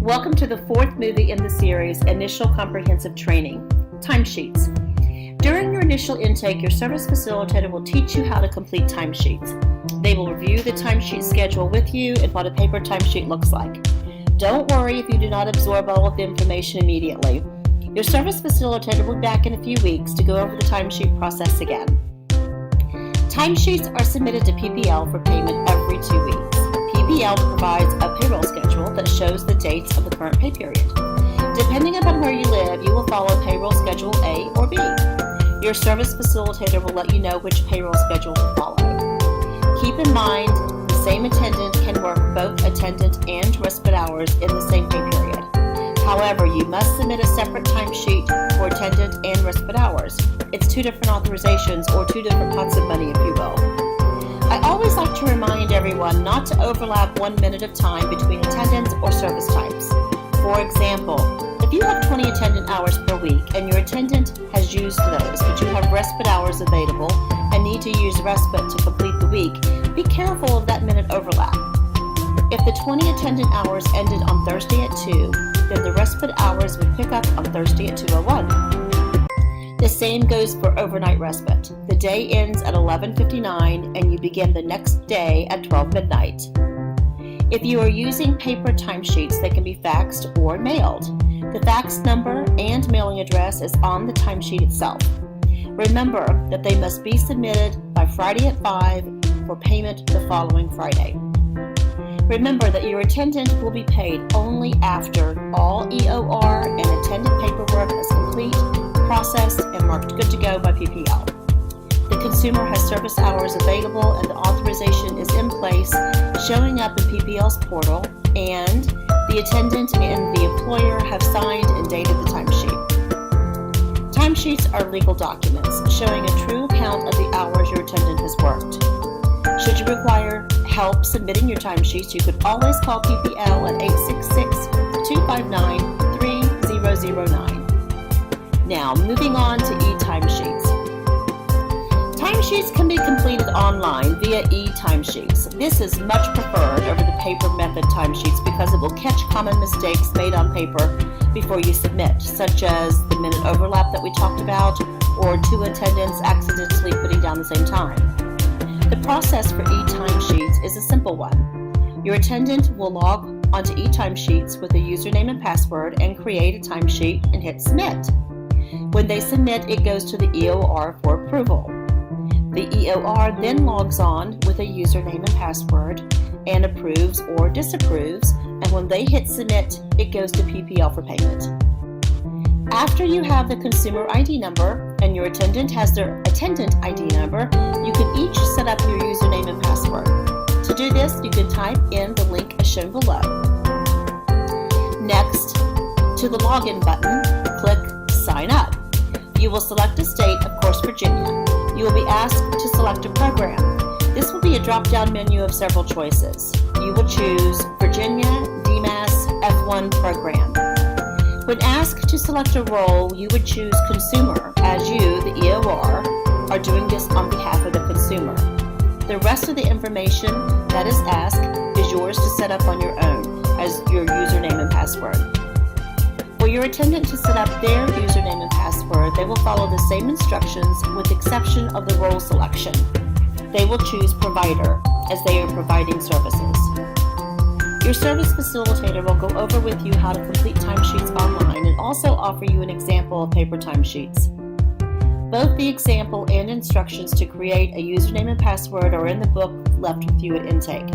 Welcome to the fourth movie in the series, Initial Comprehensive Training, Timesheets. During your initial intake, your service facilitator will teach you how to complete timesheets. They will review the timesheet schedule with you and what a paper timesheet looks like. Don't worry if you do not absorb all of the information immediately. Your service facilitator will be back in a few weeks to go over the timesheet process again. Timesheets are submitted to PPL for payment every 2 weeks. PPL provides a payroll schedule that shows the dates of the current pay period. Depending upon where you live, you will follow payroll schedule A or B. Your service facilitator will let you know which payroll schedule to follow. Keep in mind, the same attendant can work both attendant and respite hours in the same pay period. However, you must submit a separate timesheet for attendant and respite hours. It's two different authorizations, or two different pots of money, if you will. I always like to remind everyone not to overlap 1 minute of time between attendance or service types. For example, if you have 20 attendant hours per week and your attendant has used those, but you have respite hours available and need to use respite to complete the week, be careful of that minute overlap. If the 20 attendant hours ended on Thursday at 2, then the respite hours would pick up on Thursday at 2:01. The same goes for overnight respite. The day ends at 11:59 and you begin the next day at 12 midnight. If you are using paper timesheets, they can be faxed or mailed. The fax number and mailing address is on the timesheet itself. Remember that they must be submitted by Friday at 5 for payment the following Friday. Remember that your attendant will be paid only after all EOR and attendant paperwork is complete, processed, and marked good to go by PPL. The consumer has service hours available and the authorization is in place, showing up in PPL's portal, and the attendant and the employer have signed and dated the timesheet. Timesheets are legal documents showing a true count of the hours your attendant has worked. Should you require help submitting your timesheets, you could always call PPL at 866-259-3009. Now, moving on to e-timesheets. Timesheets can be completed online via e-timesheets. This is much preferred over the paper method timesheets because it will catch common mistakes made on paper before you submit, such as the minute overlap that we talked about, or two attendants accidentally putting down the same time. The process for e-timesheets is a simple one. Your attendant will log onto e-timesheets with a username and password and create a timesheet and hit submit. When they submit, it goes to the EOR for approval. The EOR then logs on with a username and password and approves or disapproves, and when they hit submit, it goes to PPL for payment. After you have the consumer ID number and your attendant has their attendant ID number, you can each set up your username and password. To do this, you can type in the link as shown below. Next, to the login button, click Sign Up. You will select a state, of course Virginia. You will be asked to select a program. This will be a drop-down menu of several choices. You will choose Virginia DMAS F1 program. When asked to select a role, you would choose Consumer, as you, the EOR, are doing this on behalf of the consumer. The rest of the information that is asked is yours to set up on your own as your username and password. For your attendant to set up their username and password, they will follow the same instructions with the exception of the role selection. They will choose Provider, as they are providing services. Your service facilitator will go over with you how to complete timesheets online and also offer you an example of paper timesheets. Both the example and instructions to create a username and password are in the book left with you at intake.